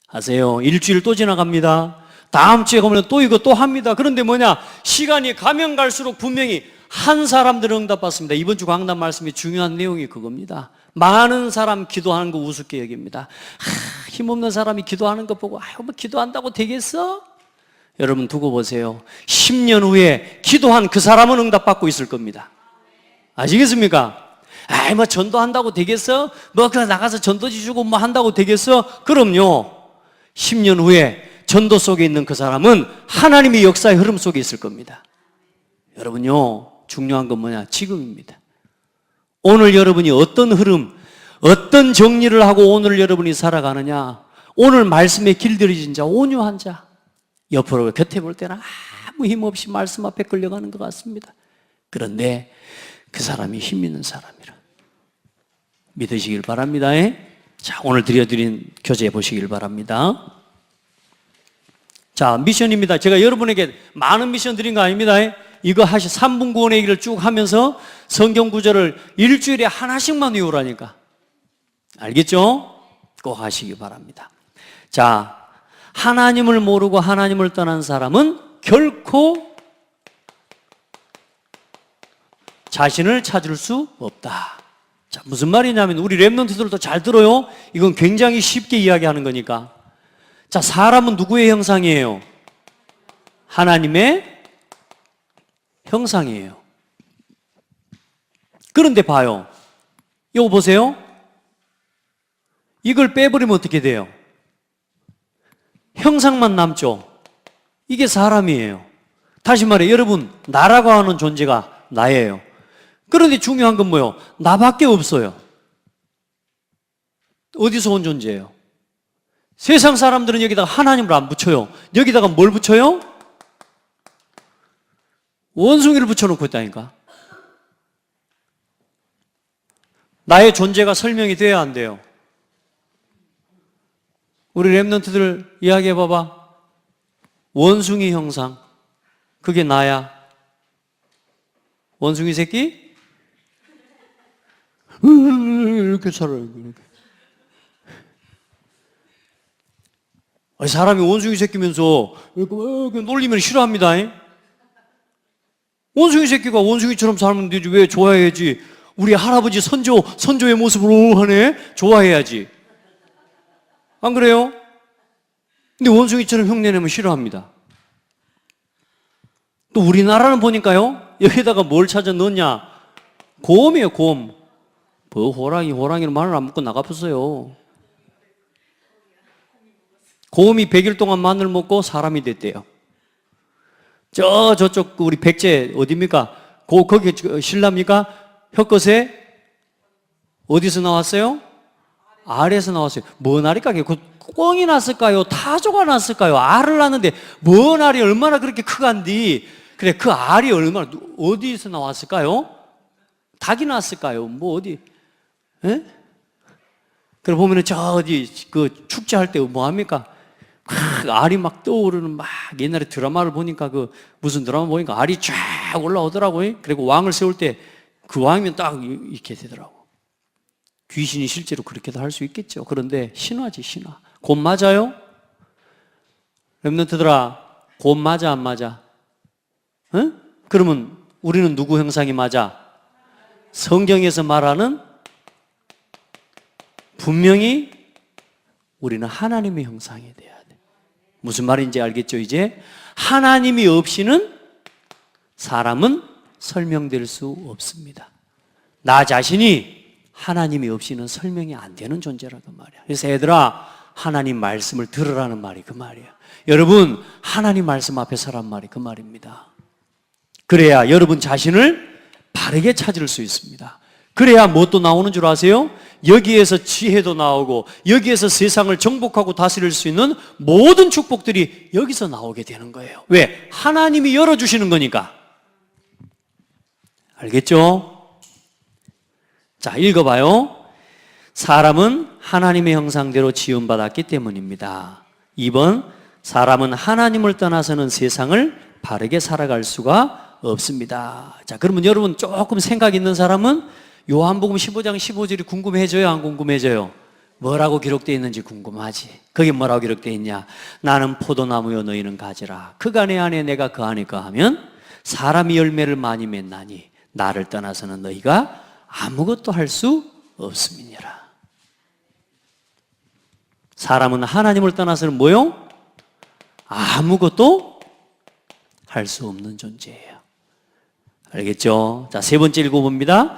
하세요. 일주일 또 지나갑니다. 다음 주에 가면 또 이거 또 합니다. 그런데 뭐냐? 시간이 가면 갈수록 분명히 한 사람들은 응답받습니다. 이번 주 강단 말씀이 중요한 내용이 그겁니다. 많은 사람 기도하는 거 우습게 여깁니다. 힘없는 사람이 기도하는 거 보고 뭐 기도한다고 되겠어? 여러분 두고 보세요. 10년 후에 기도한 그 사람은 응답받고 있을 겁니다. 아시겠습니까? 뭐 전도한다고 되겠어? 뭐 그냥 나가서 전도지 주고 뭐 한다고 되겠어? 그럼요. 10년 후에 전도 속에 있는 그 사람은 하나님의 역사의 흐름 속에 있을 겁니다. 여러분요, 중요한 건 뭐냐? 지금입니다. 오늘 여러분이 어떤 흐름, 어떤 정리를 하고 오늘 여러분이 살아가느냐? 오늘 말씀에 길들여진 자, 온유한 자. 옆으로 곁에 볼 때는 아무 힘없이 말씀 앞에 끌려가는 것 같습니다. 그런데 그 사람이 힘 있는 사람이라 믿으시길 바랍니다. 자, 오늘 드려드린 교재 보시길 바랍니다. 자, 미션입니다. 제가 여러분에게 많은 미션 드린 거 아닙니다. 이거 3분 구원의 길을 쭉 하면서 성경 구절을 일주일에 하나씩만 외우라니까. 알겠죠? 꼭 하시기 바랍니다. 자, 하나님을 모르고 하나님을 떠난 사람은 결코 자신을 찾을 수 없다. 자, 무슨 말이냐면 우리 랩런트들도 잘 들어요. 이건 굉장히 쉽게 이야기하는 거니까. 자, 사람은 누구의 형상이에요? 하나님의 형상이에요. 그런데 봐요. 이거 보세요. 이걸 빼버리면 어떻게 돼요? 형상만 남죠. 이게 사람이에요. 다시 말해, 여러분, 나라고 하는 존재가 나예요. 그런데 중요한 건 뭐예요? 나밖에 없어요. 어디서 온 존재예요? 세상 사람들은 여기다가 하나님을 안 붙여요. 여기다가 뭘 붙여요? 원숭이를 붙여놓고 있다니까. 나의 존재가 설명이 돼야 안 돼요? 우리 랩런트들 이야기해 봐봐. 원숭이 형상, 그게 나야. 원숭이 새끼? 이렇게 살아요. 사람이 원숭이 새끼면서 이렇게 놀리면 싫어합니다. 원숭이 새끼가 원숭이처럼 살면 되지. 왜 좋아해야지? 우리 할아버지 선조의 모습으로 하네? 좋아해야지. 안 그래요? 근데 원숭이처럼 흉내내면 싫어합니다. 또 우리나라는 보니까요, 여기다가 뭘 찾아 넣었냐? 곰이에요, 곰. 뭐 호랑이는 마늘 안 먹고 나가봤어요. 곰이 100일 동안 마늘 먹고 사람이 됐대요. 저쪽 우리 백제 어디입니까? 거기 신라입니까? 혀끝에 어디서 나왔어요? 알에서 나왔어요. 뭔 알일까요? 그 꿩이 났을까요? 타조가 났을까요? 알을 낳는데 뭔 알이 얼마나 그렇게 크간디? 그래, 그 알이 얼마나 어디서 나왔을까요? 닭이 났을까요? 뭐 어디? 예? 그래 보면은 저 어디 그 축제할 때 뭐 합니까? 알이 막 떠오르는 막 옛날에 드라마를 보니까 그 무슨 드라마 보니까 알이 쫙 올라오더라고요. 그리고 왕을 세울 때 그 왕이면 딱 이렇게 되더라고. 귀신이 실제로 그렇게도 할 수 있겠죠. 그런데 신화지, 신화. 곰 맞아요? 랩런트들아, 곰 맞아 안 맞아? 응? 그러면 우리는 누구 형상이 맞아? 성경에서 말하는 분명히 우리는 하나님의 형상이 돼야 돼. 무슨 말인지 알겠죠? 이제 하나님이 없이는 사람은 설명될 수 없습니다. 나 자신이 하나님이 없이는 설명이 안 되는 존재라고 말이야. 그래서 얘들아, 하나님 말씀을 들으라는 말이 그 말이야. 여러분, 하나님 말씀 앞에 서란 말이 그 말입니다. 그래야 여러분 자신을 바르게 찾을 수 있습니다. 그래야 뭣도 나오는 줄 아세요? 여기에서 지혜도 나오고 여기에서 세상을 정복하고 다스릴 수 있는 모든 축복들이 여기서 나오게 되는 거예요. 왜? 하나님이 열어주시는 거니까. 알겠죠? 자, 읽어봐요. 사람은 하나님의 형상대로 지음받았기 때문입니다. 2번, 사람은 하나님을 떠나서는 세상을 바르게 살아갈 수가 없습니다. 자, 그러면 여러분 조금 생각 있는 사람은 요한복음 15장 15절이 궁금해져요? 안 궁금해져요? 뭐라고 기록되어 있는지 궁금하지. 거기 뭐라고 기록되어 있냐? 나는 포도나무요 너희는 가지라. 그가 내 안에 내가 그 안에 거하면 사람이 열매를 많이 맺나니 나를 떠나서는 너희가 아무것도 할 수 없음이니라. 사람은 하나님을 떠나서는 뭐요? 아무것도 할 수 없는 존재예요. 알겠죠? 자, 세 번째 읽어봅니다.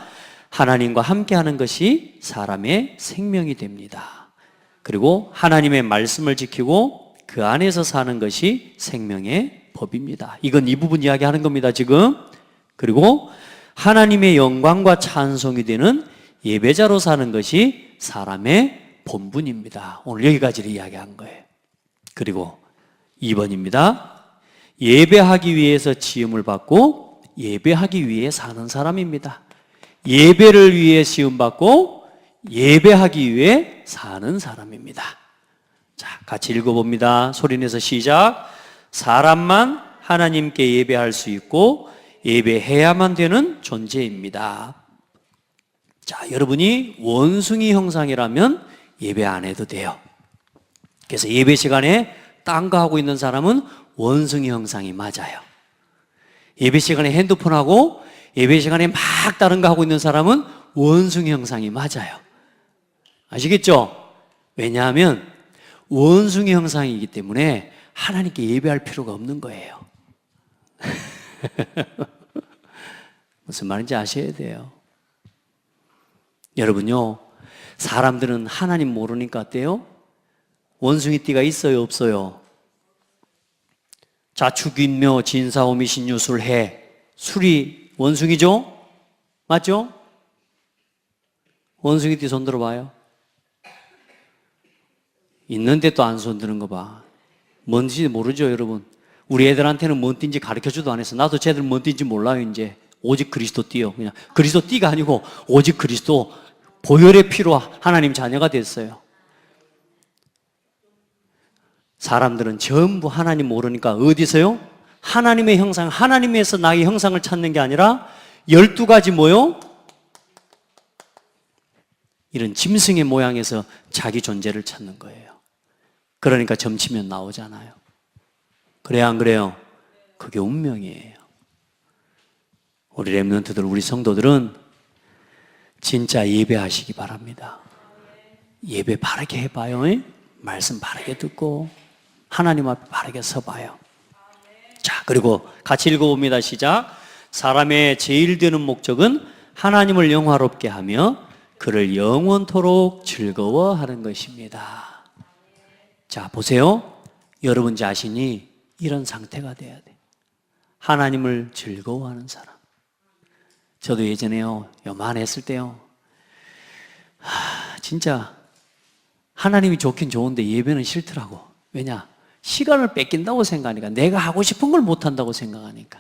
하나님과 함께하는 것이 사람의 생명이 됩니다. 그리고 하나님의 말씀을 지키고 그 안에서 사는 것이 생명의 법입니다. 이건 이 부분 이야기하는 겁니다, 지금. 그리고 하나님의 영광과 찬송이 되는 예배자로 사는 것이 사람의 본분입니다. 오늘 여기까지를 이야기한 거예요. 그리고 2번입니다. 예배하기 위해서 지음을 받고 예배하기 위해 사는 사람입니다. 예배를 위해 지음받고 예배하기 위해 사는 사람입니다. 자, 같이 읽어봅니다. 소리내서 시작. 사람만 하나님께 예배할 수 있고 예배해야만 되는 존재입니다. 자, 여러분이 원숭이 형상이라면 예배 안 해도 돼요. 그래서 예배 시간에 딴 거 하고 있는 사람은 원숭이 형상이 맞아요. 예배 시간에 핸드폰하고 예배 시간에 막 다른 거 하고 있는 사람은 원숭이 형상이 맞아요. 아시겠죠? 왜냐하면 원숭이 형상이기 때문에 하나님께 예배할 필요가 없는 거예요. 무슨 말인지 아셔야 돼요. 여러분요, 사람들은 하나님 모르니까 어때요? 원숭이띠가 있어요, 없어요? 자축인묘 진사오미 신유술해. 술이 원숭이죠? 맞죠? 원숭이띠 손 들어봐요. 있는데 또 안 손 드는 거 봐. 뭔지 모르죠, 여러분? 우리 애들한테는 뭔 띠인지 가르쳐줘도 안 했어. 나도 쟤들 뭔 띠인지 몰라요, 이제. 오직 그리스도 띠요. 그냥 그리스도 띠가 아니고 오직 그리스도 보혈의 피로 하나님 자녀가 됐어요. 사람들은 전부 하나님 모르니까 어디서요? 하나님의 형상, 하나님에서 나의 형상을 찾는 게 아니라 12가지 뭐요? 이런 짐승의 모양에서 자기 존재를 찾는 거예요. 그러니까 점치면 나오잖아요. 그래요, 안 그래요? 그게 운명이에요. 우리 렘넌트들, 우리 성도들은 진짜 예배하시기 바랍니다. 예배 바르게 해봐요. 말씀 바르게 듣고 하나님 앞에 바르게 서봐요. 자, 그리고 같이 읽어봅니다. 시작. 사람의 제일 되는 목적은 하나님을 영화롭게 하며 그를 영원토록 즐거워하는 것입니다. 자, 보세요. 여러분 자신이 이런 상태가 돼야 돼. 하나님을 즐거워하는 사람. 저도 예전에요, 요만했을 때요, 진짜 하나님이 좋긴 좋은데 예배는 싫더라고. 왜냐? 시간을 뺏긴다고 생각하니까, 내가 하고 싶은 걸 못한다고 생각하니까.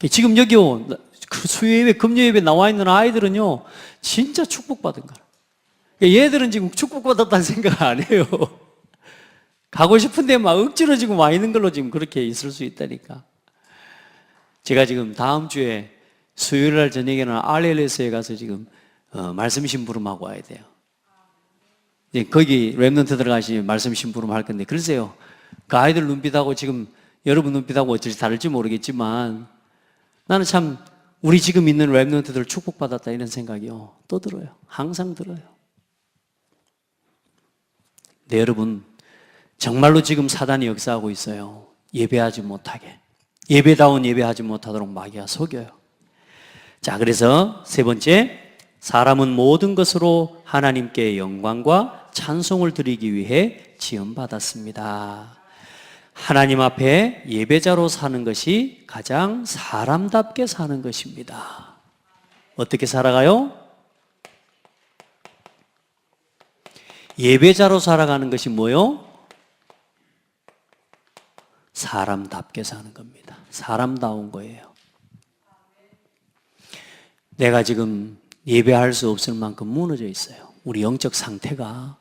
지금 여기요, 수요예배, 금요예배 나와 있는 아이들은요, 진짜 축복받은 거라. 얘들은 지금 축복받았다는 생각 안 해요. 가고 싶은데 막 억지로 지금 와 있는 걸로 지금 그렇게 있을 수 있다니까. 제가 지금 다음 주에 수요일 날 저녁에는 RLS에 가서 지금 말씀 심부름하고 와야 돼요. 거기 렘넌트 들어가시면 말씀 심부름 할 건데, 글쎄요, 그 아이들 눈빛하고 지금 여러분 눈빛하고 어쩔지 다를지 모르겠지만 나는 참 우리 지금 있는 렘넌트들 축복받았다 이런 생각이요 또 들어요. 항상 들어요. 네, 여러분, 정말로 지금 사단이 역사하고 있어요. 예배하지 못하게, 예배다운 예배하지 못하도록 마귀가 속여요. 자, 그래서 세 번째, 사람은 모든 것으로 하나님께 영광과 찬송을 드리기 위해 지음받았습니다. 하나님 앞에 예배자로 사는 것이 가장 사람답게 사는 것입니다. 어떻게 살아가요? 예배자로 살아가는 것이 뭐요? 사람답게 사는 겁니다. 사람다운 거예요. 내가 지금 예배할 수 없을 만큼 무너져 있어요. 우리 영적 상태가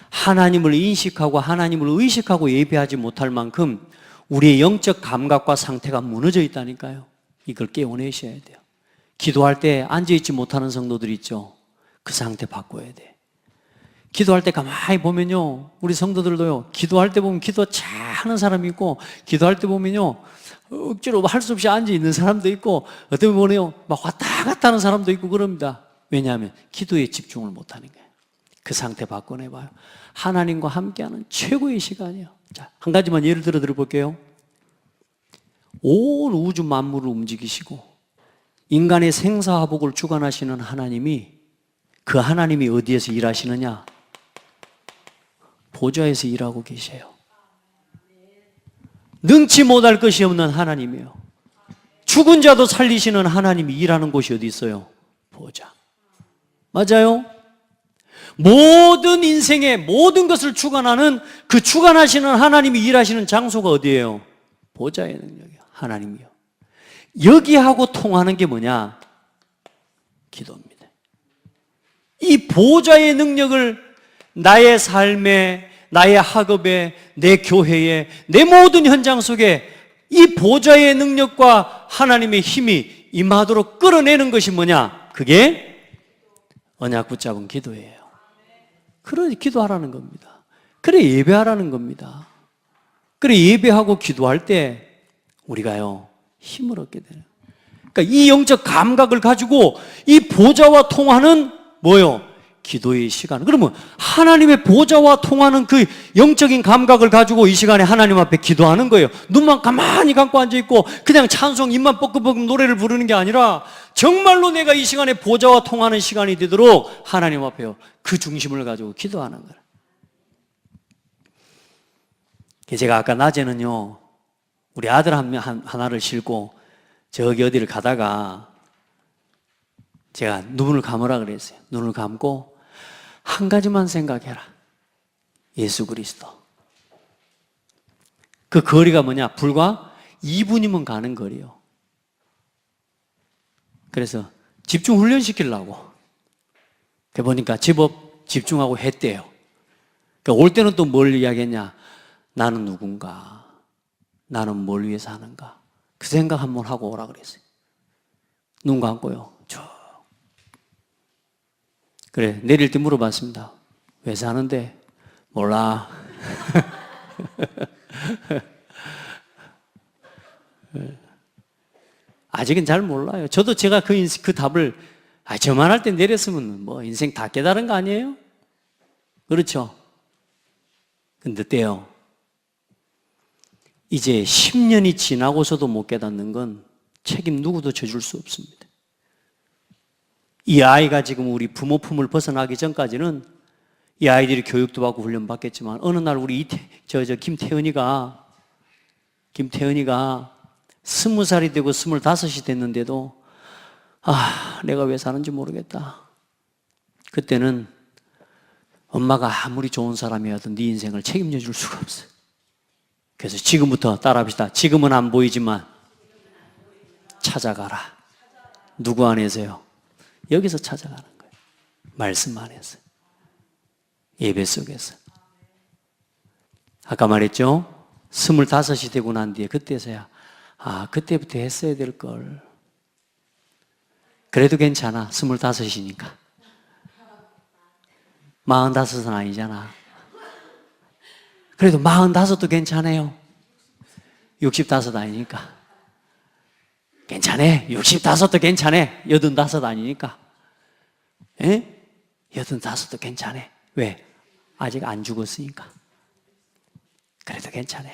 하나님을 인식하고 하나님을 의식하고 예배하지 못할 만큼 우리의 영적 감각과 상태가 무너져 있다니까요. 이걸 깨워내셔야 돼요. 기도할 때 앉아있지 못하는 성도들 있죠. 그 상태 바꿔야 돼. 기도할 때 가만히 보면요, 우리 성도들도요, 기도할 때 보면 기도 잘하는 사람이 있고, 기도할 때 보면요, 억지로 할 수 없이 앉아있는 사람도 있고, 어떤 분은요, 막 왔다 갔다 하는 사람도 있고 그럽니다. 왜냐하면 기도에 집중을 못하는 거예요. 그 상태 바꿔내봐요. 하나님과 함께하는 최고의 시간이에요. 자, 한 가지만 예를 들어 드려볼게요. 온 우주 만물을 움직이시고 인간의 생사화복을 주관하시는 하나님이, 그 하나님이 어디에서 일하시느냐? 보좌에서 일하고 계세요. 능치 못할 것이 없는 하나님이에요. 죽은 자도 살리시는 하나님이 일하는 곳이 어디 있어요? 보좌. 맞아요? 모든 인생의 모든 것을 주관하는, 그 주관하시는 하나님이 일하시는 장소가 어디예요? 보좌의 능력이요. 하나님이요. 여기하고 통하는 게 뭐냐? 기도입니다. 이 보좌의 능력을 나의 삶에, 나의 학업에, 내 교회에, 내 모든 현장 속에 이 보좌의 능력과 하나님의 힘이 임하도록 끌어내는 것이 뭐냐? 그게 언약 붙잡은 기도예요. 그래 기도하라는 겁니다. 그래 예배하라는 겁니다. 그래 예배하고 기도할 때 우리가요 힘을 얻게 되는. 그러니까 이 영적 감각을 가지고 이 보좌와 통하는 뭐요? 기도의 시간. 그러면 하나님의 보좌와 통하는 그 영적인 감각을 가지고 이 시간에 하나님 앞에 기도하는 거예요. 눈만 가만히 감고 앉아있고 그냥 찬송 입만 뻐끔뻐끔 노래를 부르는 게 아니라 정말로 내가 이 시간에 보좌와 통하는 시간이 되도록 하나님 앞에요 그 중심을 가지고 기도하는 거예요. 제가 아까 낮에는요 우리 아들 하나를 싣고 저기 어디를 가다가 제가 눈을 감으라 그랬어요. 눈을 감고 한 가지만 생각해라. 예수 그리스도. 그 거리가 뭐냐? 불과 2분이면 가는 거리요. 그래서 집중 훈련시키려고. 보니까 제법 집중하고 했대요. 그러니까 올 때는 또 뭘 이야기했냐? 나는 누군가? 나는 뭘 위해서 하는가? 그 생각 한번 하고 오라 그랬어요. 눈 감고요. 그래, 내릴 때 물어봤습니다. 왜 사는데? 몰라. 아직은 잘 몰라요. 저도 제가 그 답을, 저만 할 때 내렸으면 뭐 인생 다 깨달은 거 아니에요? 그렇죠? 근데 때요. 이제 10년이 지나고서도 못 깨닫는 건 책임 누구도 져줄 수 없습니다. 이 아이가 지금 우리 부모 품을 벗어나기 전까지는 이 아이들이 교육도 받고 훈련 받겠지만 어느 날 우리 김태은이가 20살이 되고 25이 됐는데도 내가 왜 사는지 모르겠다. 그때는 엄마가 아무리 좋은 사람이어도 네 인생을 책임져 줄 수가 없어요. 그래서 지금부터 따라합시다. 지금은 안 보이지만 찾아가라. 누구 안에서요? 여기서 찾아가는 거예요. 말씀 안에서. 예배 속에서. 아까 말했죠? 25이 되고 난 뒤에 그때서야 그때부터 했어야 될 걸. 그래도 괜찮아. 25이니까. 45은 아니잖아. 그래도 45도 괜찮아요. 65 아니니까. 괜찮아. 65도 괜찮아. 85 아니니까. 예? 85도 괜찮아. 왜? 아직 안 죽었으니까. 그래도 괜찮아.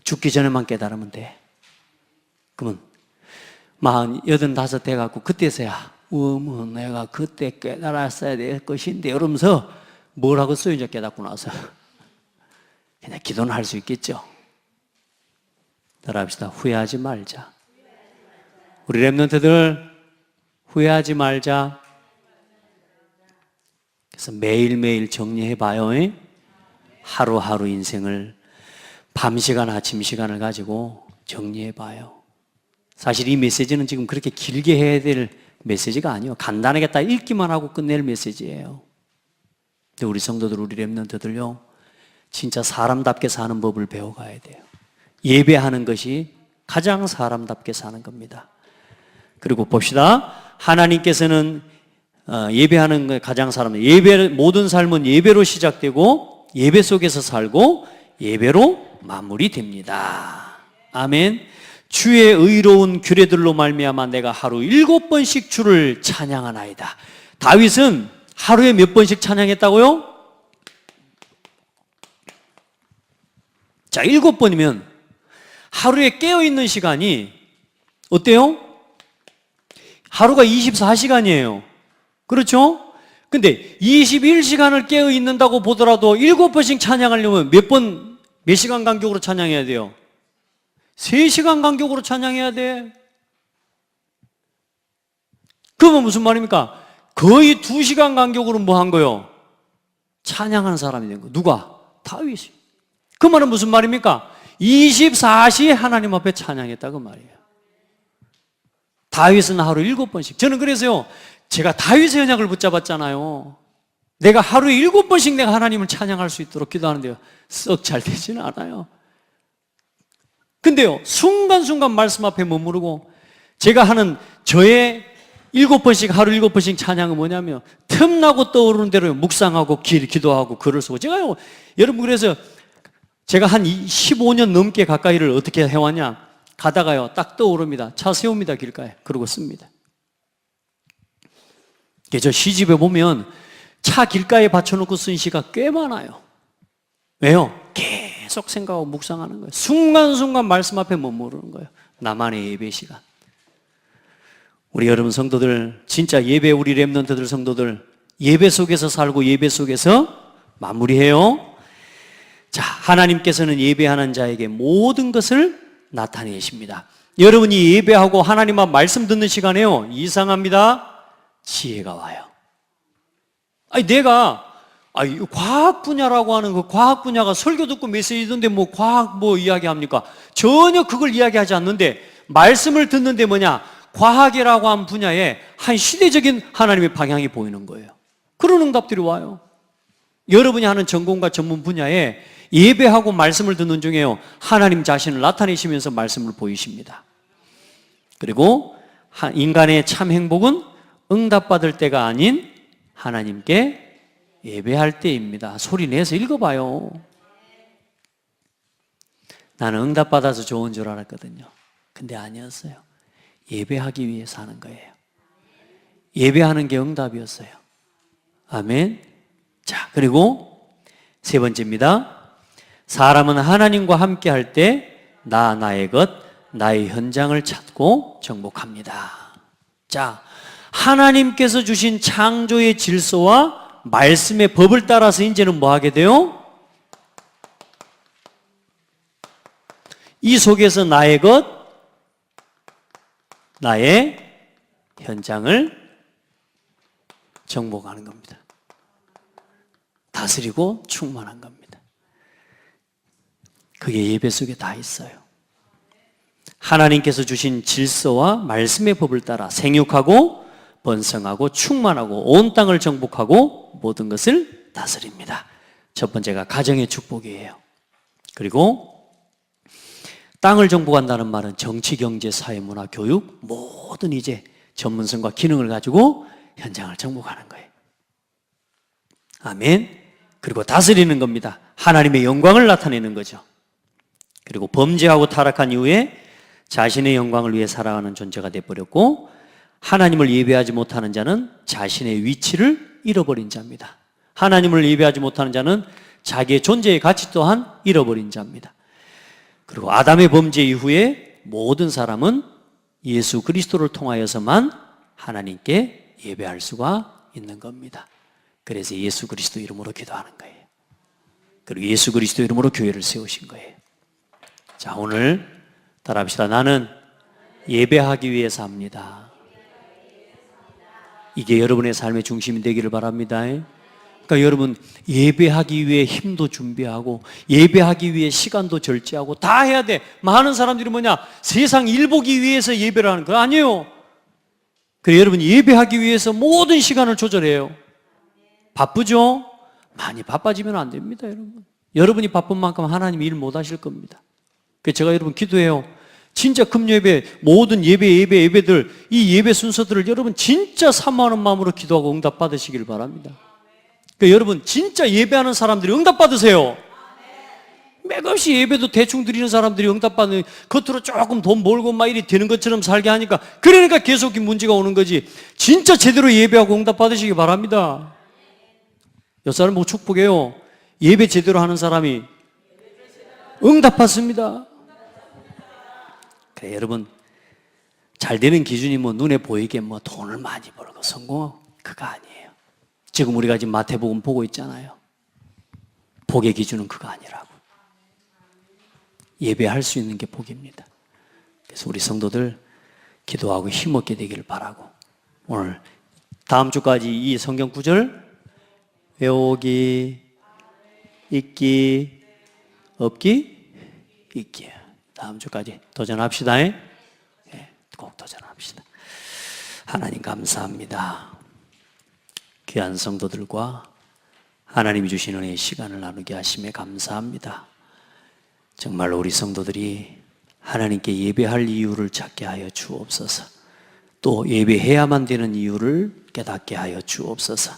죽기 전에만 깨달으면 돼. 그러면 85 돼갖고 그때서야 내가 그때 깨달았어야 될 것인데 이러면서 뭘 하겠어요? 이제 깨닫고 나서 그냥 기도는 할 수 있겠죠. 따라합시다. 후회하지 말자. 우리 렘넌트들 후회하지 말자. 그래서 매일매일 정리해봐요. 하루하루 인생을 밤 시간, 아침 시간을 가지고 정리해봐요. 사실 이 메시지는 지금 그렇게 길게 해야 될 메시지가 아니에요. 간단하게 딱 읽기만 하고 끝낼 메시지예요. 근데 우리 성도들, 우리 렘넌트들요, 진짜 사람답게 사는 법을 배워가야 돼요. 예배하는 것이 가장 사람답게 사는 겁니다. 그리고 봅시다. 하나님께서는 예배하는 게 가장 모든 삶은 예배로 시작되고 예배 속에서 살고 예배로 마무리됩니다. 아멘. 주의 의로운 규례들로 말미암아 내가 하루 7번씩 주를 찬양하나이다. 다윗은 하루에 몇 번씩 찬양했다고요? 자, 7번이면 하루에 깨어있는 시간이 어때요? 하루가 24시간이에요. 그렇죠? 근데 21시간을 깨어있는다고 보더라도 7번씩 찬양하려면 몇 시간 간격으로 찬양해야 돼요? 3시간 간격으로 찬양해야 돼. 그러면 무슨 말입니까? 거의 2시간 간격으로 뭐 한 거요? 찬양하는 사람이 된 거. 누가? 다윗이. 그 말은 무슨 말입니까? 24시에 하나님 앞에 찬양했다 그 말이에요. 다윗은 하루 7번씩. 저는 그래서요, 제가 다윗의 언약을 붙잡았잖아요. 내가 하루에 7번씩 내가 하나님을 찬양할 수 있도록 기도하는데요, 썩 잘 되지는 않아요. 근데요, 순간순간 말씀 앞에 머무르고, 제가 하는 저의 7번씩, 하루 7번씩 찬양은 뭐냐면, 틈나고 떠오르는 대로 묵상하고 기도하고 글을 쓰고, 제가요, 여러분, 그래서 제가 한 15년 넘게 가까이를 어떻게 해왔냐? 가다가요, 딱 떠오릅니다. 차 세웁니다, 길가에. 그러고 씁니다. 저 시집에 보면 차 길가에 받쳐놓고 쓴 시가 꽤 많아요. 왜요? 계속 생각하고 묵상하는 거예요. 순간순간 말씀 앞에 머무르는 거예요. 나만의 예배 시간. 우리 여러분 성도들, 진짜 예배, 우리 렘넌트들 성도들, 예배 속에서 살고 예배 속에서 마무리해요. 자, 하나님께서는 예배하는 자에게 모든 것을 나타내십니다. 여러분이 예배하고 하나님 앞 말씀 듣는 시간에요, 이상합니다. 지혜가 와요. 내가 과학 분야라고 하는 그 과학 분야가 설교 듣고 메시지 듣는데 뭐 과학 뭐 이야기합니까? 전혀 그걸 이야기하지 않는데, 말씀을 듣는데 뭐냐? 과학이라고 한 분야에 한 시대적인 하나님의 방향이 보이는 거예요. 그런 응답들이 와요. 여러분이 하는 전공과 전문 분야에 예배하고 말씀을 듣는 중에요, 하나님 자신을 나타내시면서 말씀을 보이십니다. 그리고 인간의 참 행복은 응답받을 때가 아닌 하나님께 예배할 때입니다. 소리 내서 읽어봐요. 나는 응답받아서 좋은 줄 알았거든요. 근데 아니었어요. 예배하기 위해서 하는 거예요. 예배하는 게 응답이었어요. 아멘. 자, 그리고 세 번째입니다. 사람은 하나님과 함께 할 때 나의 것, 나의 현장을 찾고 정복합니다. 자, 하나님께서 주신 창조의 질서와 말씀의 법을 따라서 이제는 뭐 하게 돼요? 이 속에서 나의 것, 나의 현장을 정복하는 겁니다. 다스리고 충만한 겁니다. 그게 예배 속에 다 있어요. 하나님께서 주신 질서와 말씀의 법을 따라 생육하고 번성하고 충만하고 온 땅을 정복하고 모든 것을 다스립니다. 첫 번째가 가정의 축복이에요. 그리고 땅을 정복한다는 말은 정치, 경제, 사회, 문화, 교육 모든 이제 전문성과 기능을 가지고 현장을 정복하는 거예요. 아멘. 그리고 다스리는 겁니다. 하나님의 영광을 나타내는 거죠. 그리고 범죄하고 타락한 이후에 자신의 영광을 위해 살아가는 존재가 되어버렸고, 하나님을 예배하지 못하는 자는 자신의 위치를 잃어버린 자입니다. 하나님을 예배하지 못하는 자는 자기의 존재의 가치 또한 잃어버린 자입니다. 그리고 아담의 범죄 이후에 모든 사람은 예수 그리스도를 통하여서만 하나님께 예배할 수가 있는 겁니다. 그래서 예수 그리스도 이름으로 기도하는 거예요. 그리고 예수 그리스도 이름으로 교회를 세우신 거예요. 자, 오늘 따라합시다. 나는 예배하기 위해서 합니다. 이게 여러분의 삶의 중심이 되기를 바랍니다. 그러니까 여러분, 예배하기 위해 힘도 준비하고 예배하기 위해 시간도 절제하고 다 해야 돼. 많은 사람들이 뭐냐? 세상 일 보기 위해서 예배를 하는 거 아니에요. 그래서 여러분, 예배하기 위해서 모든 시간을 조절해요. 바쁘죠? 많이 바빠지면 안 됩니다, 여러분. 여러분이 바쁜 만큼 하나님이 일 못 하실 겁니다. 그래서 제가 여러분 기도해요. 진짜 금예배, 모든 예배들, 이 예배 순서들을 여러분 진짜 사모하는 마음으로 기도하고 응답 받으시길 바랍니다. 그러니까 여러분 진짜 예배하는 사람들이 응답 받으세요. 맥없이 예배도 대충 드리는 사람들이 응답받는, 겉으로 조금 돈 벌고 막 이리 되는 것처럼 살게 하니까, 그러니까 계속 이 문제가 오는 거지. 진짜 제대로 예배하고 응답 받으시기 바랍니다. 옆 사람 보고 축복해요. 예배 제대로 하는 사람이 응답 받습니다. 그래, 여러분 잘 되는 기준이 뭐 눈에 보이게 뭐 돈을 많이 벌고 성공하고 그거 아니에요. 지금 우리가 지금 마태복음 보고 있잖아요. 복의 기준은 그거 아니라고. 예배할 수 있는 게 복입니다. 그래서 우리 성도들 기도하고 힘없게 되기를 바라고, 오늘 다음 주까지 이 성경 구절 외우기, 읽기, 없기, 읽기, 다음 주까지 도전합시다. 꼭 도전합시다. 하나님 감사합니다. 귀한 성도들과 하나님이 주신 은혜의 시간을 나누게 하심에 감사합니다. 정말로 우리 성도들이 하나님께 예배할 이유를 찾게 하여 주옵소서. 또 예배해야만 되는 이유를 깨닫게 하여 주옵소서.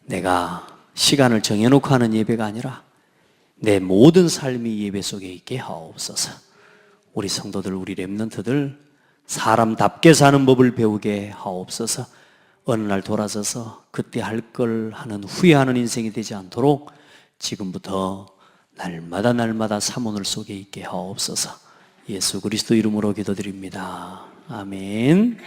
내가 시간을 정해놓고 하는 예배가 아니라 내 모든 삶이 예배 속에 있게 하옵소서. 우리 성도들, 우리 렘넌트들 사람답게 사는 법을 배우게 하옵소서. 어느 날 돌아서서 그때 할 걸 하는 후회하는 인생이 되지 않도록 지금부터 날마다 사모늘 속에 있게 하옵소서. 예수 그리스도 이름으로 기도드립니다. 아멘.